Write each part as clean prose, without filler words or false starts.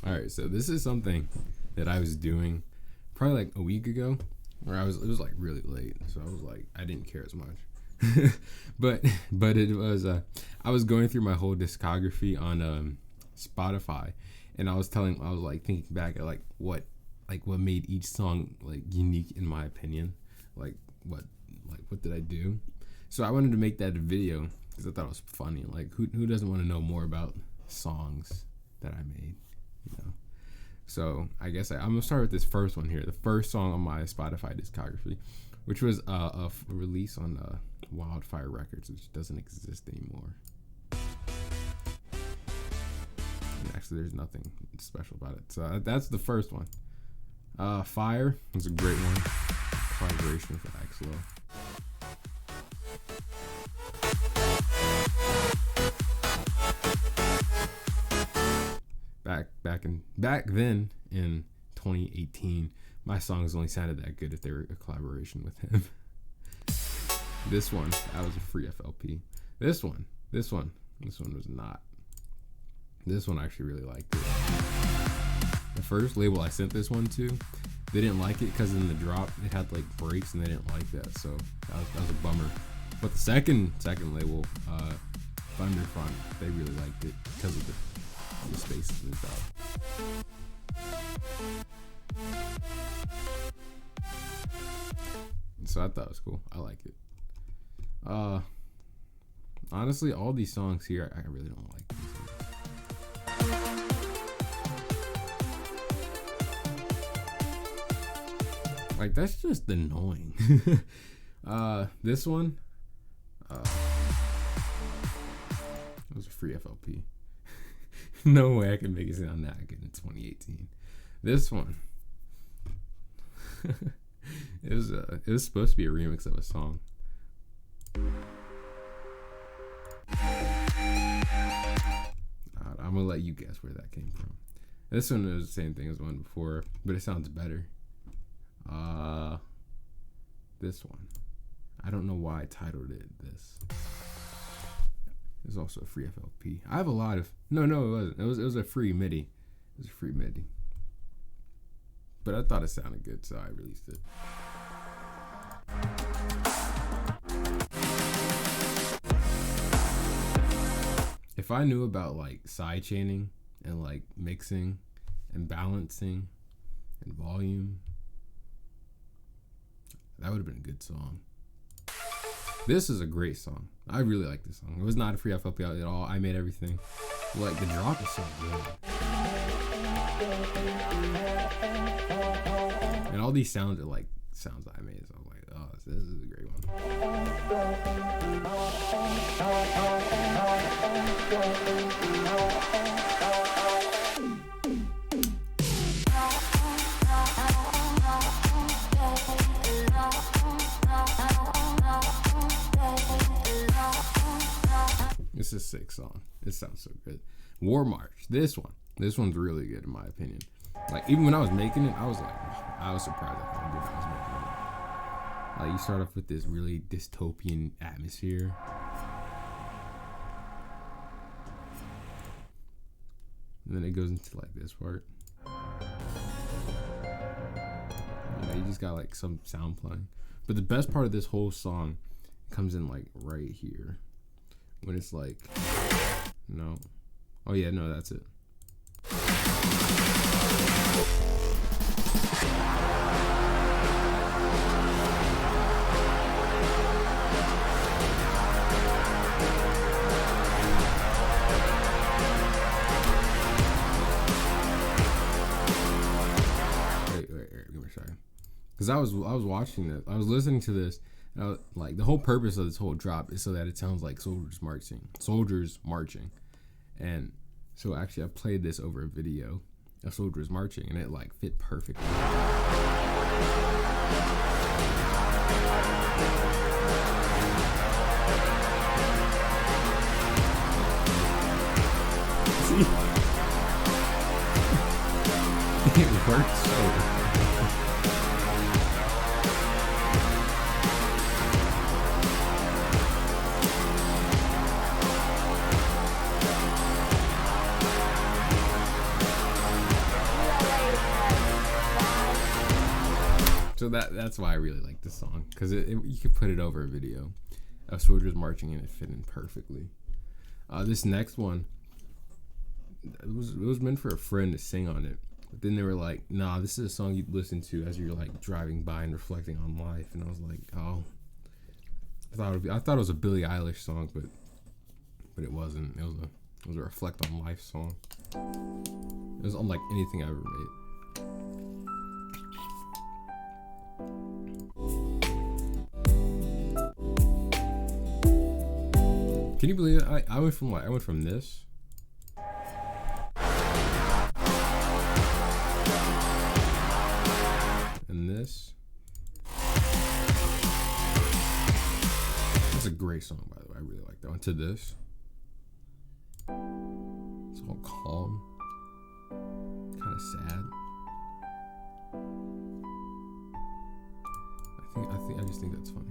All right, so this is something that I was doing probably like a week ago, where it was like really late, so I was like I didn't care as much. but it was I was going through my whole discography on Spotify, and I was like thinking back at like what made each song like unique in my opinion, like what did I do? So I wanted to make that a video because I thought it was funny. Like who doesn't want to know more about songs that I made, you know? So I guess I'm gonna start with this first one here, the first song on my Spotify discography, which was a release on Wildfire Records, which doesn't exist anymore. And actually, there's nothing special about it. So that's the first one. Fire was a great one. Collaboration with Axlo. Back then in 2018, my songs only sounded that good if they were a collaboration with him. This one, that was a free FLP. This one was not. This one I actually really liked it. The first label I sent this one to, they didn't like it because in the drop it had like breaks and they didn't like that, so that was a bummer. But the second label, Thunderfront, they really liked it because of the spaces in the drop. So I thought it was cool. I like it. Honestly, all these songs here, I really don't like these. Like, that's just annoying. This one, it was a free FLP. No way I can make it sound that good in 2018. This one, it was supposed to be a remix of a song. I'm gonna let you guess where that came from. This one was the same thing as the one before, but it sounds better. This one, I don't know why I titled it this. It's also a free FLP. I have a lot of no, it wasn't. It was a free MIDI. It was a free MIDI. But I thought it sounded good, so I released it. If I knew about like side chaining and like mixing and balancing and volume, that would have been a good song. This is a great song. I really like this song. It was not a free FLP at all. I made everything. Like, the drop is so good. And all these sounds are like sounds I made. So I'm like, oh, this is a great one. This is a sick song. It sounds so good. War March. This one's really good in my opinion. Like, even when I was making it, I was surprised at how good I was making it. Like, you start off with this really dystopian atmosphere. And then it goes into like this part. You know, you just got like some sound playing. But the best part of this whole song comes in like right here. When it's like, no. Oh yeah, no, that's it. Wait, give me a second. Because I was watching this, I was listening to this. Like, the whole purpose of this whole drop is so that it sounds like soldiers marching. And so actually I played this over a video of soldiers marching, and it like fit perfectly. See? It worked so well. So that's why I really like this song, because you could put it over a video of soldiers marching and it fit in perfectly. This next one, it was meant for a friend to sing on it, but then they were like, "Nah, this is a song you'd listen to as you're like driving by and reflecting on life." And I was like, "Oh, I thought it was a Billie Eilish song, but it wasn't. It was a reflect on life song. It was unlike anything I ever made." Can you believe it? I went from this and this. That's a great song, by the way. I really like that one. To this. It's all calm, kind of sad. I just think that's funny.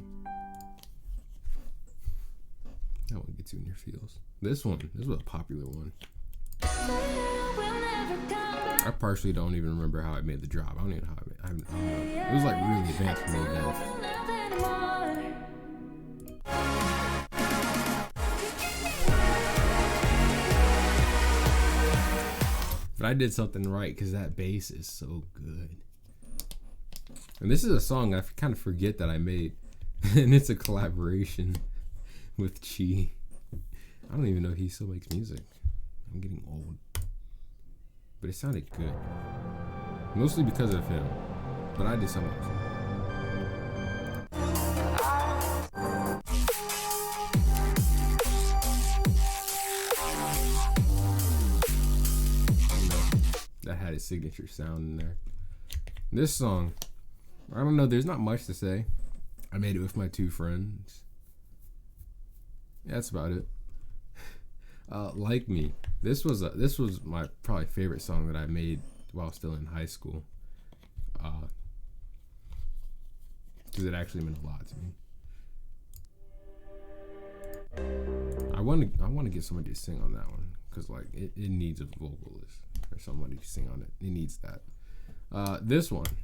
That one gets you in your feels. This was a popular one. I partially don't even remember how I made the drop. I don't even know how I don't know. It was like really advanced for me then. But I did something right because that bass is so good. And this is a song I kind of forget that I made. And it's a collaboration with Chi. I don't even know if he still makes music. I'm getting old. But it sounded good. Mostly because of him. But I did something else. That had his signature sound in there. This song, I don't know, there's not much to say. I made it with my two friends. Yeah, that's about it. Like Me. This was my probably favorite song that I made while still in high school. Because it actually meant a lot to me. I want to get somebody to sing on that one, because like it needs a vocalist or somebody to sing on it. It needs that. This one.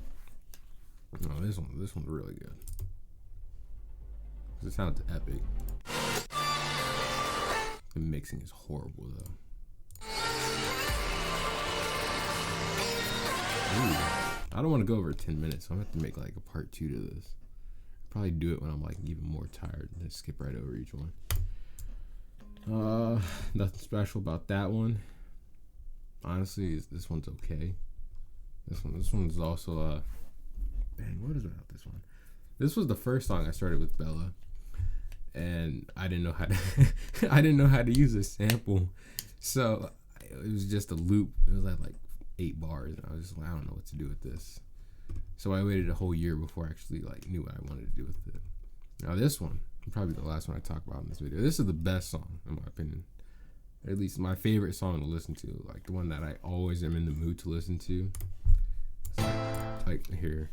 No, this one's really good. It sounds epic. The mixing is horrible though. Ooh, I don't want to go over 10 minutes, so I'm gonna have to make like a part 2 to this. Probably do it when I'm like even more tired and just skip right over each one. Nothing special about that one. Honestly, this one's okay. This one's also dang, what is about this one? This was the first song I started with Bella. And I didn't know how to use a sample, so it was just a loop. It was like 8 bars, and I was just like, I don't know what to do with this. So I waited a whole year before I actually like knew what I wanted to do with it. Now this one, probably the last one I talk about in this video. This is the best song in my opinion, or at least my favorite song to listen to. Like the one that I always am in the mood to listen to. Like here,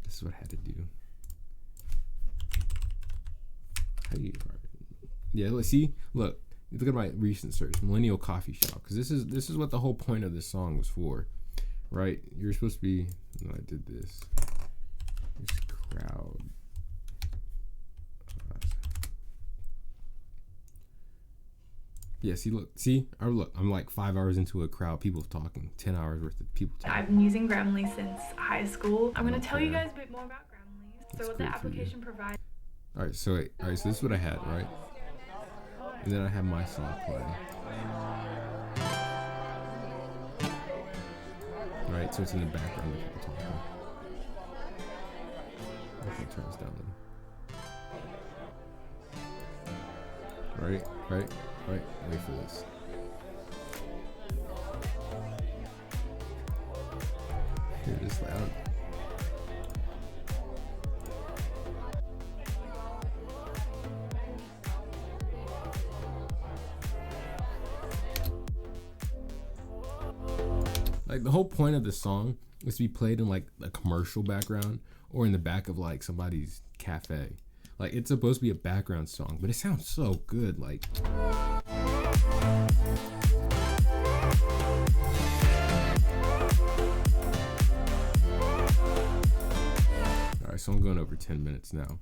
this is what I had to do. Yeah, look at my recent search, Millennial Coffee Shop, because this is what the whole point of this song was for, right? You're supposed to be. No, I did this crowd. Yeah, I'm like 5 hours into a crowd, people talking, 10 hours worth of people talking. I've been using Grammarly since high school. I'm going to tell you guys a bit more about Grammarly. So what the application provides. Alright, so this is what I had, right? And then I have my song playing. Right, so it's in the background of people talking. I can turn this down a little. Right. Wait for this. Here, it is loud. Like the whole point of the song is to be played in like a commercial background or in the back of like somebody's cafe. Like it's supposed to be a background song, but it sounds so good. Like so I'm going over 10 minutes now.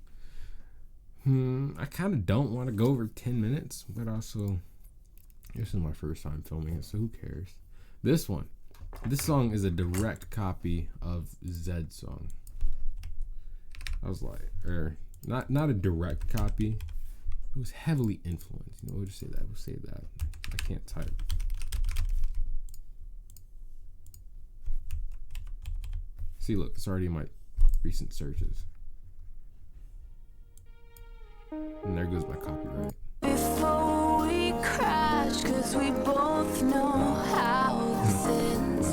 I kind of don't want to go over 10 minutes, but also, this is my first time filming it, so who cares? This song is a direct copy of Zed's song. I was like, not a direct copy. It was heavily influenced. You know, we'll just say that. We'll say that. I can't type. See, look, it's already in my recent searches. And there goes my copyright. Before we crash, 'cause we both know how this ends.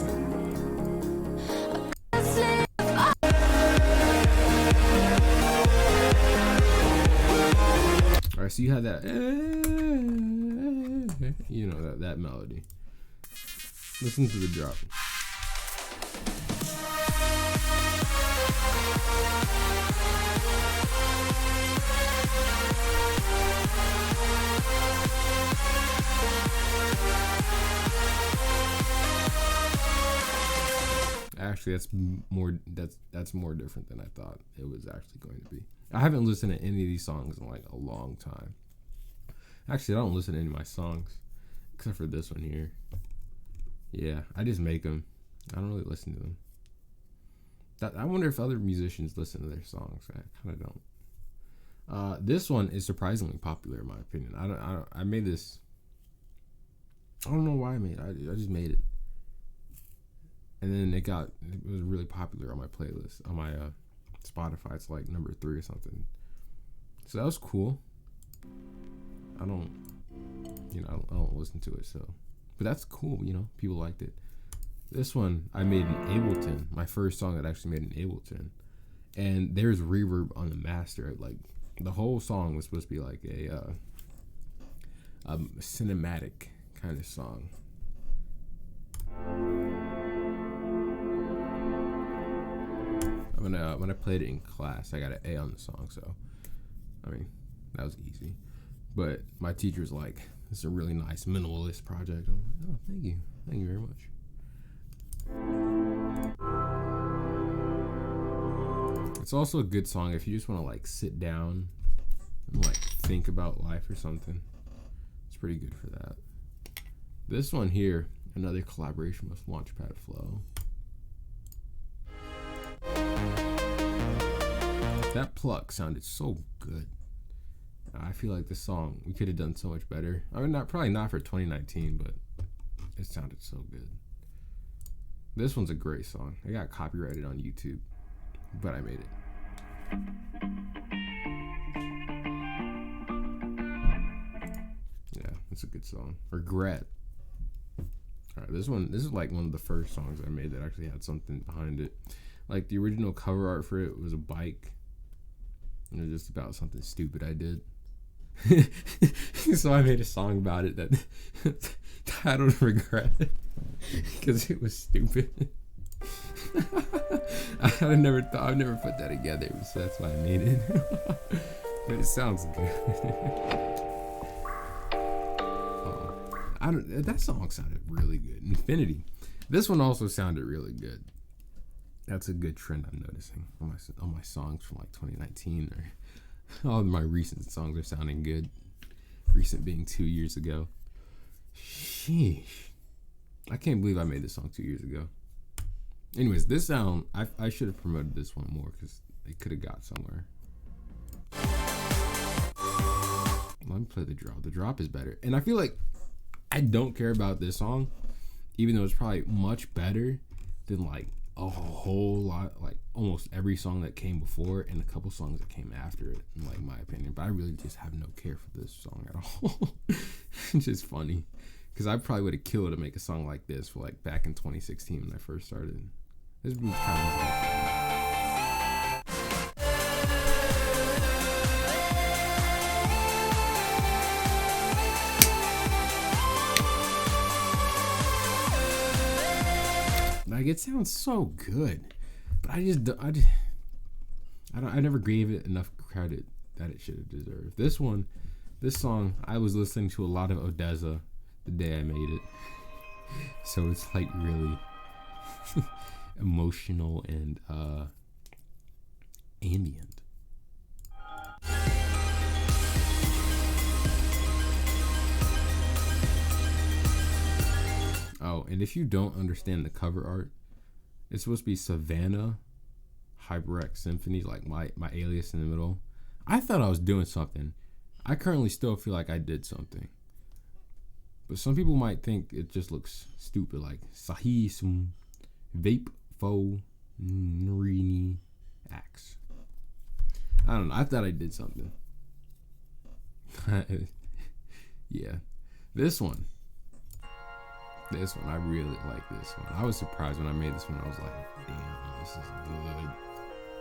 Alright, so you have that, you know, that melody. Listen to the drop. Actually, that's more different than I thought it was actually going to be. I haven't listened to any of these songs in like a long time. Actually, I don't listen to any of my songs except for this one here. Yeah, I just make them. I don't really listen to them. I wonder if other musicians listen to their songs. I kind of don't. This one is surprisingly popular in my opinion. I made this. I don't know why I made it. I just made it. And then it was really popular on my playlist, on my Spotify. It's like number 3 or something. So that was cool. I don't listen to it, so. But that's cool, you know, people liked it. This one, I made in Ableton, my first song that I actually made in Ableton. And there's reverb on the master. Like, the whole song was supposed to be like a cinematic kind of song. When I played it in class, I got an A on the song, so I mean that was easy. But my teacher was like, "This is a really nice minimalist project." I'm like, "Oh, thank you very much." It's also a good song if you just want to like sit down and like think about life or something. It's pretty good for that. This one here, another collaboration with Launchpad Flow. That pluck sounded so good. I feel like this song, we could have done so much better. I mean, probably not for 2019, but it sounded so good. This one's a great song. It got copyrighted on YouTube, but I made it. Yeah, it's a good song. Regret. All right, this is like one of the first songs I made that actually had something behind it. Like the original cover art for it was a bike. It was just about something stupid I did. So I made a song about it that titled Regret because it was stupid. I've never put that together, so that's why I made it. But it sounds good. That song sounded really good. Infinity. This one also sounded really good. That's a good trend I'm noticing on my songs from like 2019, or all of my recent songs are sounding good. Recent being 2 years ago. Sheesh. I can't believe I made this song 2 years ago. Anyways, this sound, I should have promoted this one more because it could have got somewhere. Let me play the drop. The drop is better. And I feel like I don't care about this song, even though it's probably much better than like a whole lot, like almost every song that came before and a couple songs that came after it, in like my opinion. But I really just have no care for this song at all. It's just funny because I probably would have killed to make a song like this for like back in 2016 when I first started. This was kind of like, it sounds so good, but I never gave it enough credit that it should have deserved. This song, I was listening to a lot of Odessa the day I made it, so it's like really emotional and ambient. Oh, and if you don't understand the cover art, it's supposed to be Savannah Hyperex Symphony, like my alias in the middle. I thought I was doing something. I currently still feel like I did something. But some people might think it just looks stupid, like Sahi Sum Vape Fo Nrini Axe. I don't know. I thought I did something. Yeah. This one, I really like this one. I was surprised when I made this one. I was like, damn, this is good.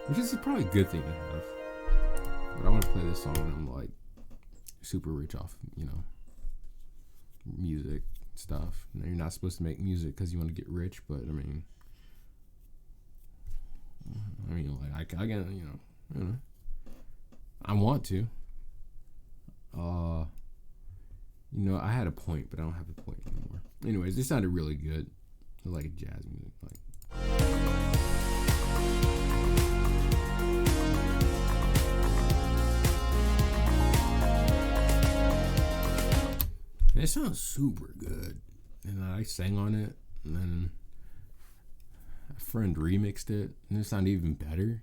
Which is probably a good thing to have. But I want to play this song when I'm like super rich off, music stuff. You're not supposed to make music because you want to get rich, but I mean, like I get, I want to. I had a point, but I don't have a point anymore. Anyways, this sounded really good. It was like jazz music, It sounds super good, and I sang on it, and then a friend remixed it, and it sounded even better.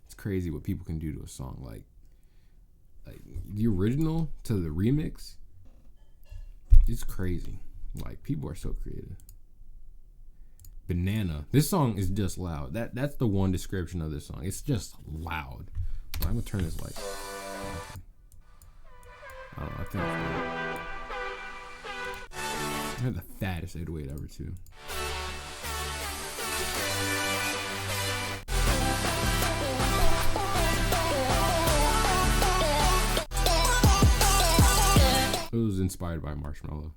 It's crazy what people can do to a song. Like the original to the remix, it's crazy. Like, people are so creative. Banana. This song is just loud. That's the one description of this song. It's just loud. Well, I'm gonna turn this like. I don't know. I think I had the fattest 808 ever too. It was inspired by Marshmello.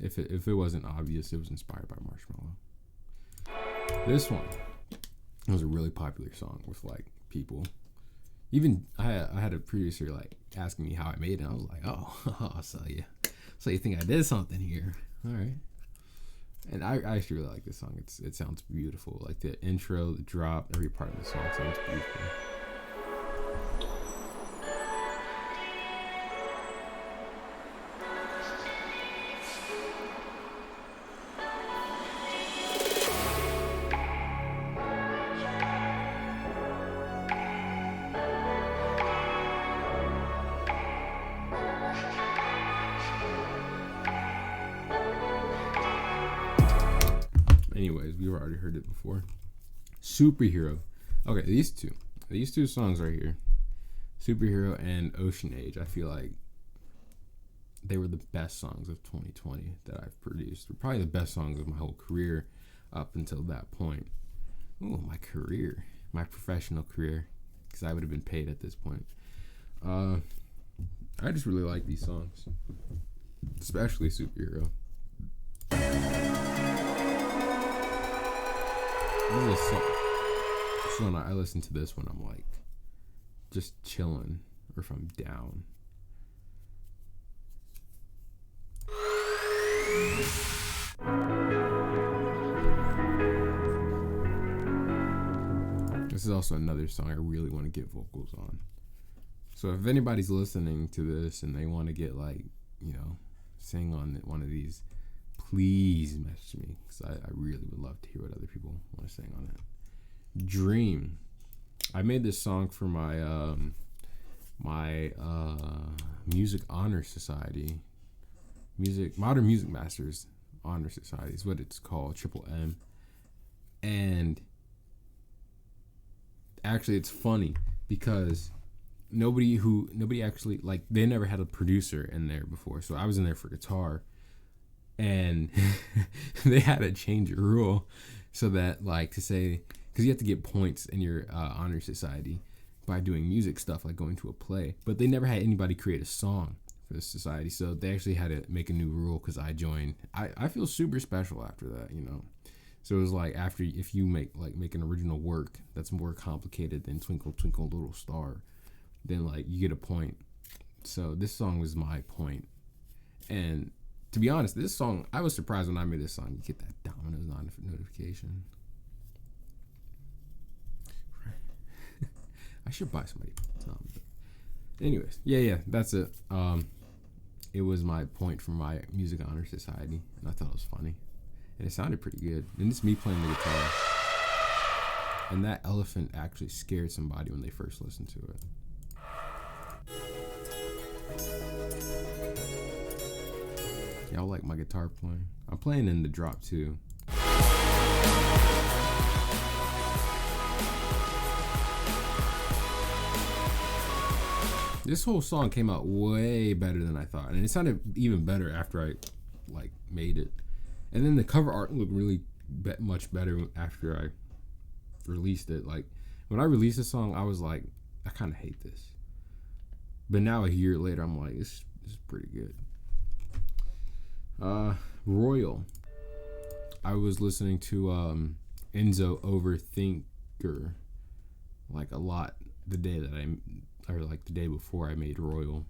If it wasn't obvious, it was inspired by Marshmello. This one was a really popular song with like people. Even I had a producer like asking me how I made it. I was like, oh, so you think I did something here? All right. And I actually really like this song. It sounds beautiful. Like the intro, the drop, every part of the song sounds beautiful. Anyways, we've already heard it before. Superhero. Okay, these two songs right here, Superhero and Ocean Age, I feel like they were the best songs of 2020 that I've produced. They're probably the best songs of my whole career up until that point. Oh, my career, my professional career, because I would have been paid at this point. I just really like these songs, especially Superhero. This is a song. So when I listen to this when I'm like just chilling or if I'm down. This is also another song I really want to get vocals on. So if anybody's listening to this and they want to get like, sing on one of these, please message me, because I really would love to hear what other people want to sing on it. Dream. I made this song for my Music Honor Society, Modern Music Masters Honor Society is what it's called, Triple M. And actually it's funny because nobody actually, like, they never had a producer in there before, so I was in there for guitar. And they had to change a rule so that, like, to say, because you have to get points in your honor society by doing music stuff, like going to a play. But they never had anybody create a song for the society, so they actually had to make a new rule because I joined. I feel super special after that, So it was like, after, if you make an original work that's more complicated than Twinkle Twinkle Little Star, then like you get a point. So this song was my point. And to be honest, this song, I was surprised when I made this song. You get that Domino's notification. I should buy somebody some. But anyways, yeah, that's it. It was my point for my music honor society, and I thought it was funny, and it sounded pretty good. And it's me playing the guitar, and that elephant actually scared somebody when they first listened to it. Y'all like my guitar playing? I'm playing in the drop too. This whole song came out way better than I thought, and it sounded even better after I like made it. And then the cover art looked really much better after I released it. Like when I released the song, I was like, I kind of hate this. But now a year later, I'm like, this is pretty good. Royal. I was listening to Enzo Overthinker like a lot the day before I made Royal.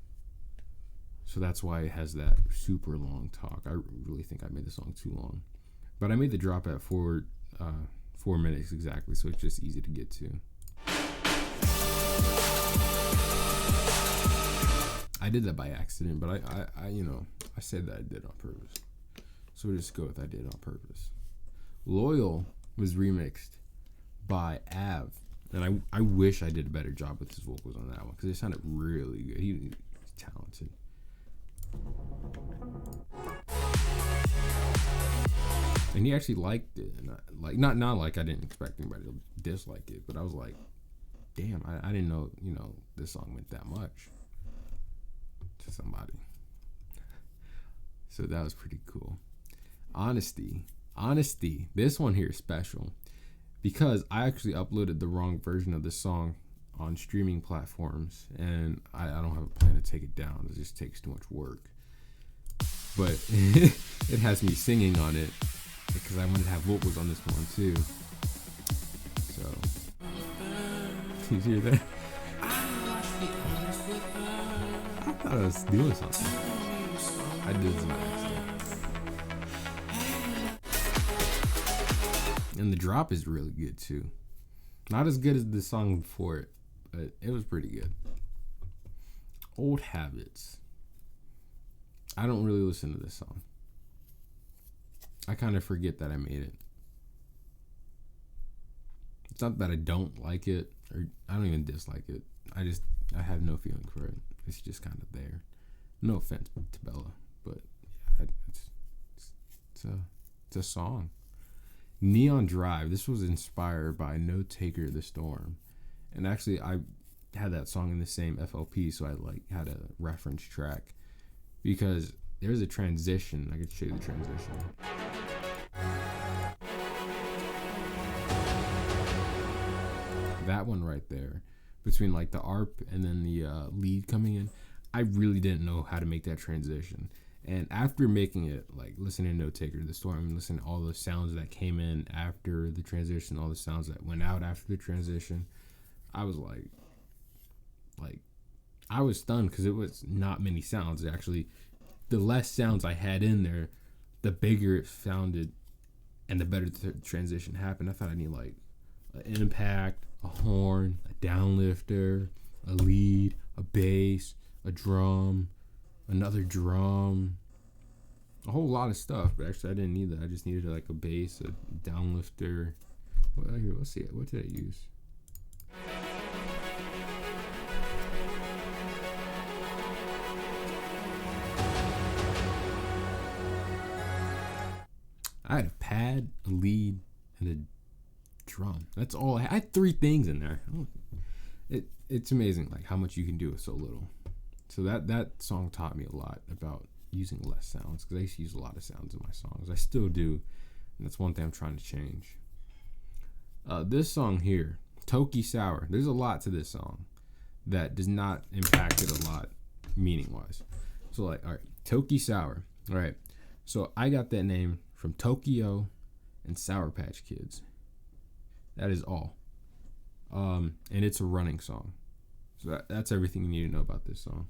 So that's why it has that super long talk. I really think I made the song too long. But I made the drop at 4 minutes exactly, so it's just easy to get to. I did that by accident, but I said that I did on purpose. So we'll just go with I did on purpose. Loyal was remixed by Av. And I wish I did a better job with his vocals on that one, because it sounded really good. He's talented. And he actually liked it. And not like I didn't expect anybody to dislike it, but I was like, damn, I didn't know, this song meant that much to somebody. So that was pretty cool. Honesty. This one here is special because I actually uploaded the wrong version of this song on streaming platforms, and I don't have a plan to take it down. It just takes too much work. But it has me singing on it because I wanted to have vocals on this one too. So, did you hear that? I thought I was doing something. I did some accident. And the drop is really good too. Not as good as the song before it, but it was pretty good. Old Habits. I don't really listen to this song. I kind of forget that I made it. It's not that I don't like it, or I don't even dislike it. I have no feeling for it. It's just kind of there. No offense to Bella, but yeah, it's a song. Neon Drive. This was inspired by No Taker the Storm, and actually I had that song in the same FLP, so I had a reference track because there's a transition. I could show you the transition. That one right there, between like the ARP and then the lead coming in, I really didn't know how to make that transition. And after making it, like listening to No Taker the Storm, listening to all the sounds that came in after the transition, all the sounds that went out after the transition, I was like I was stunned because it was not many sounds. Actually, the less sounds I had in there, the bigger it sounded, and the better the transition happened. I thought I need like an impact, a horn, a downlifter, a lead, a bass, a drum, another drum, a whole lot of stuff. But actually I didn't need that. I just needed like a bass, a downlifter. Well, here, let's see it. What did I use? I had a pad, a lead, and a drum. That's all. I had 3 things in there. It's amazing like how much you can do with so little. So that song taught me a lot about using less sounds, because I used to use a lot of sounds in my songs. I still do, and that's one thing I'm trying to change. This song here, Toki Sour. There's a lot to this song that does not impact it a lot meaning-wise. So like, all right, Toki Sour. All right, so I got that name from Tokyo and Sour Patch Kids. That is all. And it's a running song. So that's everything you need to know about this song.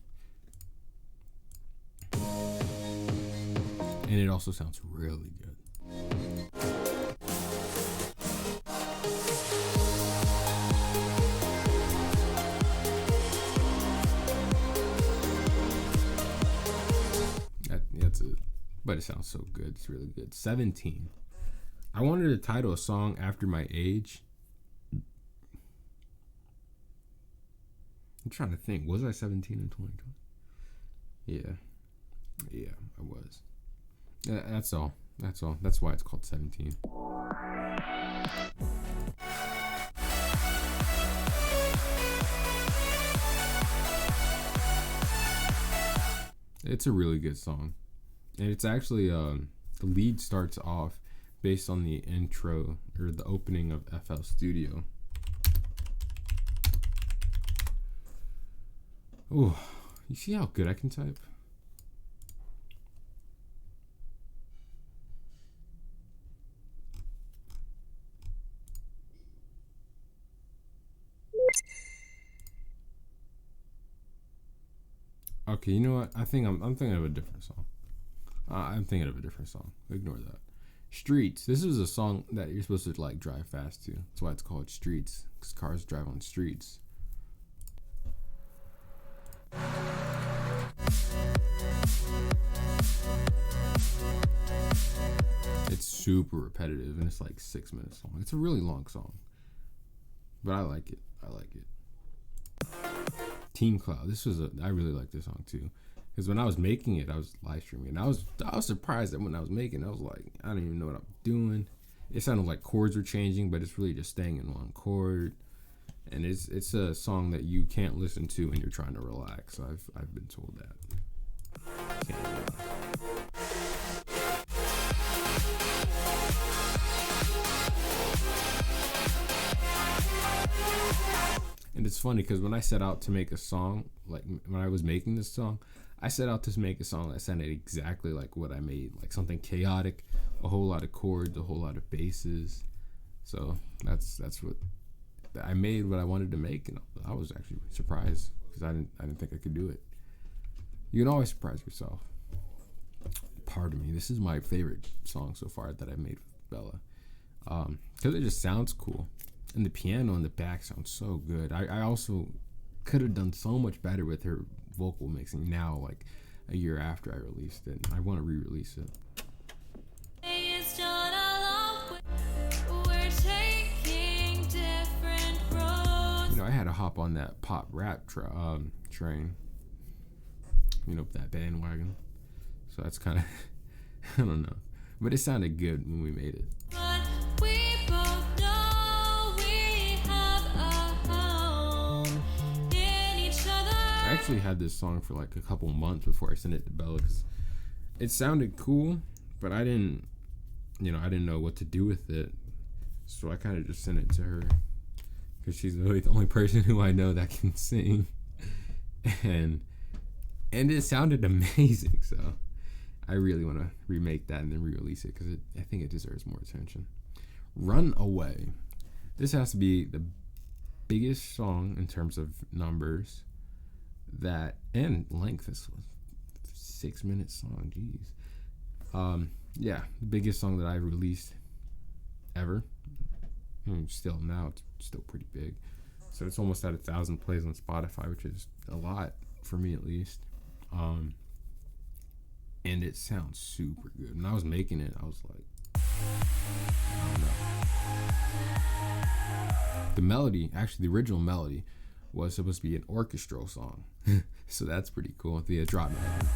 And it also sounds really good. but it sounds so good. It's really good. 17. I wanted to title a song after my age. I'm trying to think. Was I 17 in 2020? Yeah, I was. That's all. That's why it's called 17. It's a really good song. And it's actually, the lead starts off based on the intro or the opening of FL Studio. Oh, you see how good I can type? Okay, you know what? I'm thinking of a different song. I'm thinking of a different song. Ignore that. Streets. This is a song that you're supposed to like drive fast to. That's why it's called Streets, because cars drive on streets. It's super repetitive and it's like 6 minutes long. It's a really long song, but I like it. Team Cloud. I really like this song too, because when I was making it, I was live streaming, and I was surprised that when I was making it, I was like, I don't even know what I'm doing. It sounded like chords were changing, but it's really just staying in one chord. And it's a song that you can't listen to when you're trying to relax. I've been told that. Can't relax. And it's funny because when I set out to make a song, like when I was making this song, I set out to make a song that sounded exactly like what I made, like something chaotic, a whole lot of chords, a whole lot of basses. So that's what I made, what I wanted to make, and I was actually surprised because I didn't think I could do it. You can always surprise yourself. Pardon me. This is my favorite song so far that I've made with Bella, because it just sounds cool. And the piano in the back sounds so good. I also could have done so much better with her vocal mixing now, like a year after I released it. I want to re-release it. You know, I had to hop on that pop rap train. You know, that bandwagon. So that's kind of, I don't know. But it sounded good when we made it. I actually had this song for like a couple months before I sent it to Bella because it sounded cool, but I didn't know what to do with it. So I kind of just sent it to her because she's really the only person who I know that can sing. And it sounded amazing. So I really want to remake that and then re-release it because I think it deserves more attention. Run Away. This has to be the biggest song in terms of numbers. That and length is 6 minute song. Jeez. Yeah, the biggest song that I released ever. Still now it's still pretty big. So it's almost at 1,000 plays on Spotify, which is a lot for me at least. And it sounds super good. When I was making it, I was like, I don't know. The melody, actually the original melody, was supposed to be an orchestral song. So that's pretty cool. The drop melody.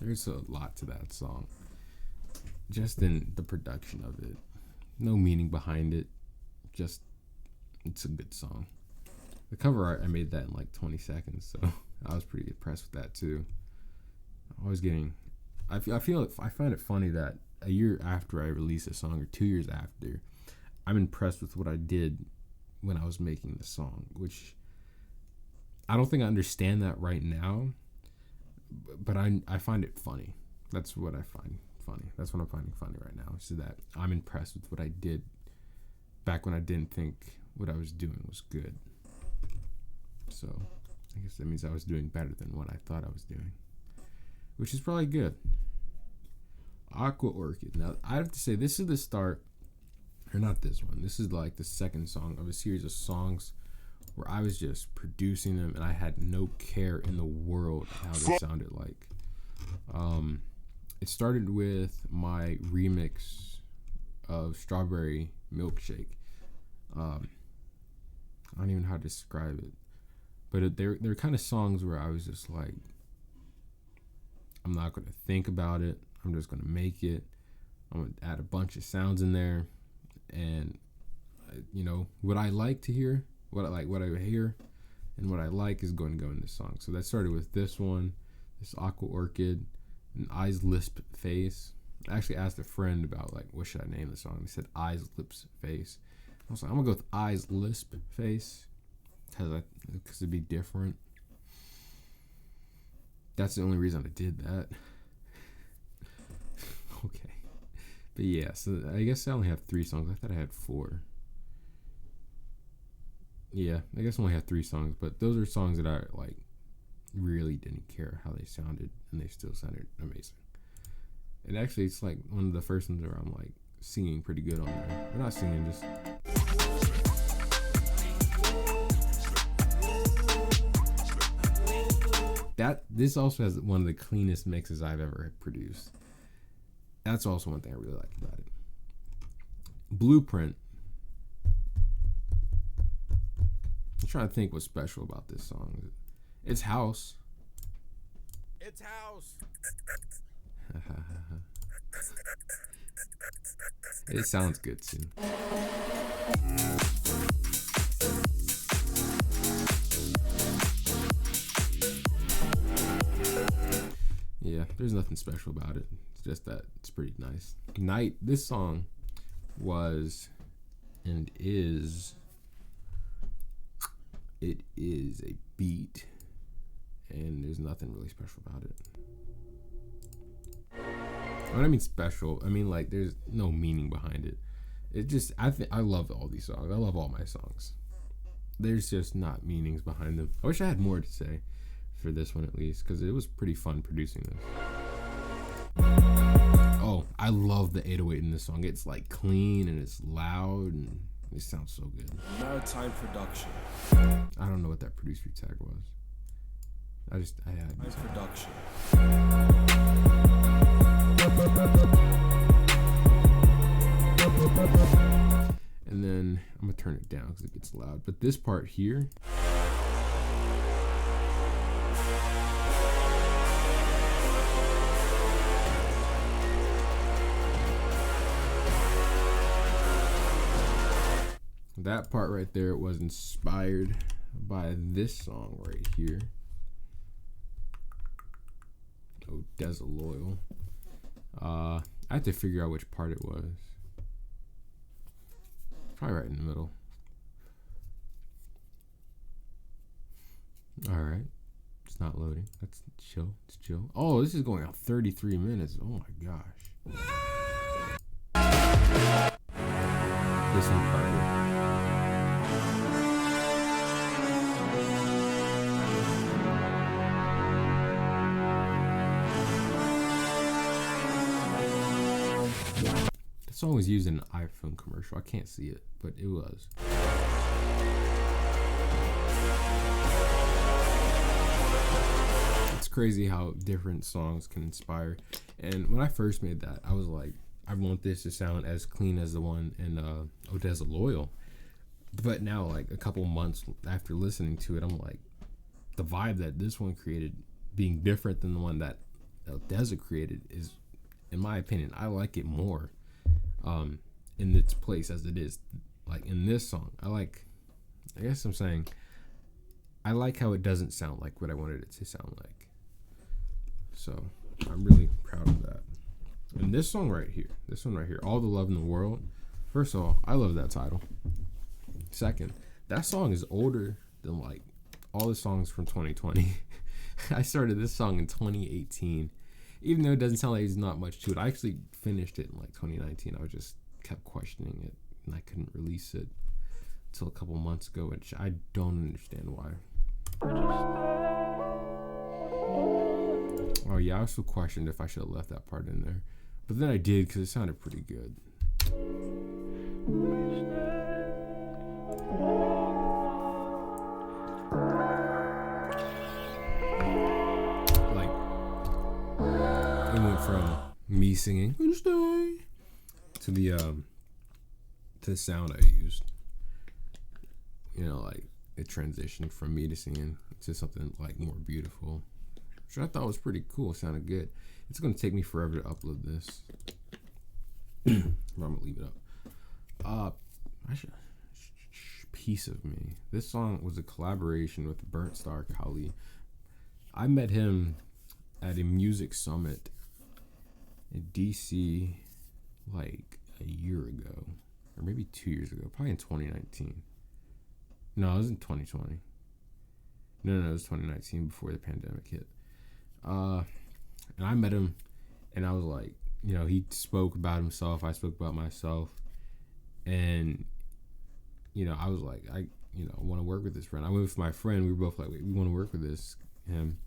There's a lot to that song. Just in the production of it. No meaning behind it. Just, it's a good song. The cover art, I made that in like 20 seconds, so I was pretty impressed with that too. I find it funny that a year after I release a song, or 2 years after, I'm impressed with what I did when I was making the song, which I don't think I understand that right now, but I find it funny. That's what I find funny. That's what I'm finding funny right now, is that I'm impressed with what I did back when I didn't think what I was doing was good. So I guess that means I was doing better than what I thought I was doing, which is probably good. Aqua Orchid. Now, I have to say, this is the start, or not this one. This is like the second song of a series of songs where I was just producing them and I had no care in the world how they sounded like. It started with my remix of Strawberry Milkshake. I don't even know how to describe it, but they're kind of songs where I was just like, I'm not going to think about it. I'm just going to make it. I'm going to add a bunch of sounds in there, and what I like to hear, what I hear, and what I like is going to go in this song. So that started with this one, this Aqua Orchid, and Eyes, Lisp, Face. I actually asked a friend about like what should I name the song. He said Eyes, Lips, Face. I was like, I'm gonna go with Eyes, Lisp, Face, because it'd be different. That's the only reason I did that. Okay, but yeah, so I guess I only have 3 songs. I thought I had 4. Yeah, I guess I only have 3 songs, but those are songs that I like really didn't care how they sounded, and they still sounded amazing. And actually, it's like one of the first ones where I'm like singing pretty good on there. We're not singing, just this also has one of the cleanest mixes I've ever produced. That's also one thing I really like about it. Blueprint. I'm trying to think what's special about this song. It's house. It's house. It sounds good too. Yeah, there's nothing special about it. It's just that it's pretty nice. Night, this song was and is, it is a beat, and there's nothing really special about it. When I mean special, I mean like there's no meaning behind it. It just, I love all these songs. I love all my songs. There's just not meanings behind them. I wish I had more to say for this one at least, because it was pretty fun producing this. Oh, I love the 808 in this song. It's like clean and it's loud and it sounds so good. Maritime production. I don't know what that producer tag was. I had Production. And then I'm gonna turn it down because it gets loud. But this part here, that part right there was inspired by this song right here. Oh, Desaloyal. I had to figure out which part it was. Probably right in the middle. Alright. It's not loading. That's chill. It's chill. Oh, this is going on 33 minutes. Oh my gosh. This one part here. That song was used in an iPhone commercial. I can't see it, but it was. It's crazy how different songs can inspire. And when I first made that, I was like, I want this to sound as clean as the one in Odessa Loyal. But now, like a couple months after listening to it, I'm like, the vibe that this one created being different than the one that Odessa created is, in my opinion, I like it more. In its place as it is, like in this song, I like how it doesn't sound like what I wanted it to sound like. So I'm really proud of that. And this one right here, All the Love in the World. First of all, I love that title. Second, that song is older than like all the songs from 2020. I started this song in 2018. Even though it doesn't sound like there's not much to it, I actually finished it in like 2019. I just kept questioning it, and I couldn't release it until a couple months ago, which I don't understand why. Oh yeah, I also questioned if I should have left that part in there, but then I did because it sounded pretty good. Like, it went from me singing to the sound I used. You know, like it transitioned from me to singing to something like more beautiful, which I thought was pretty cool. It sounded good. It's gonna take me forever to upload this. I'm gonna leave it up. Piece of Me. This song was a collaboration with Burnt Star Kali. I met him at a music summit in DC like a year ago, or maybe 2 years ago, probably in 2019. No, it was in 2020. No, it was 2019 before the pandemic hit. And I met him, and I was like, you know, he spoke about himself. I spoke about myself, and you know, I was like, I want to work with this friend. I went with my friend. We were both like, we want to work with him.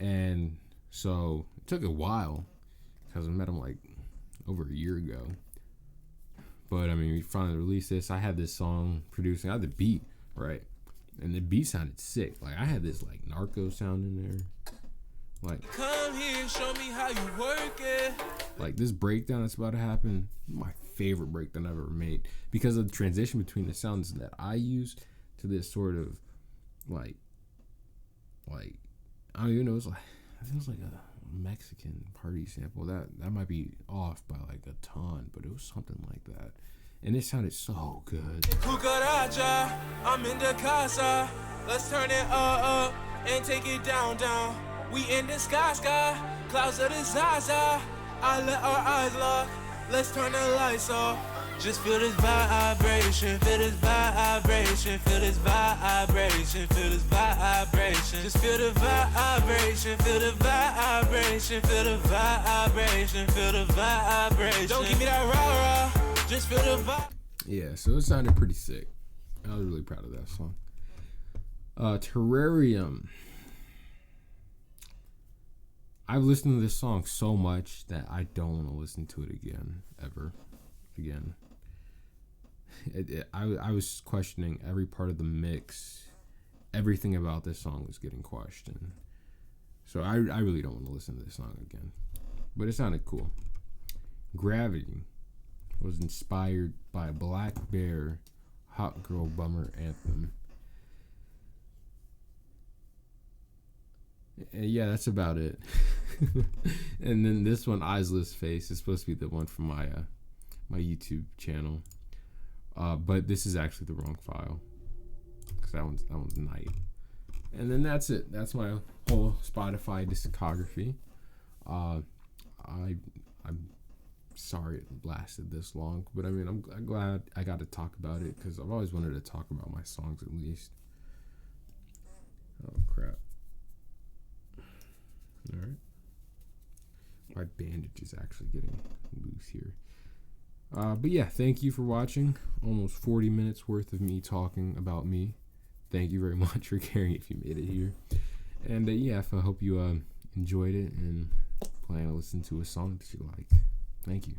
And so it took a while because I met him like over a year ago. But I mean, we finally released this. I had this song producing. I had the beat, right? And the beat sounded sick. Like I had this like narco sound in there. Like, come here and show me how you work it. Like this breakdown that's about to happen, my favorite breakdown I've ever made because of the transition between the sounds that I used to this sort of like I don't even know, it was like a Mexican party sample. That might be off by like a ton, but it was something like that. And it sounded so good. Cucaracha, I'm in the casa. Let's turn it up and take it down. We in the sky, clouds of the Zaza. I let our eyes lock. Let's turn the lights off. Just feel this vibration, feel this vibration, feel this vibration, feel this vibration. Just feel the vibration, feel the vibration, feel the vibration, feel the vibration. Don't give me that rah-rah, just feel the vibe. Yeah, so it sounded pretty sick. I was really proud of that song. Terrarium. I've listened to this song so much that I don't want to listen to it again, ever again. I was questioning every part of the mix. Everything about this song was getting questioned. So I really don't want to listen to this song again. But it sounded cool. Gravity was inspired by Black Bear Hot Girl Bummer Anthem. Yeah, that's about it. And then this one, Eyesless Face, is supposed to be the one from my YouTube channel. But this is actually the wrong file. Because that one's Night. And then that's it. That's my whole Spotify discography. I'm sorry it lasted this long. But I mean, I'm glad I got to talk about it. Because I've always wanted to talk about my songs at least. Oh, crap. Alright. My bandage is actually getting loose here. But yeah, thank you for watching. Almost 40 minutes worth of me talking about me. Thank you very much for caring if you made it here. And yeah, I hope you enjoyed it and plan to listen to a song that you like. Thank you.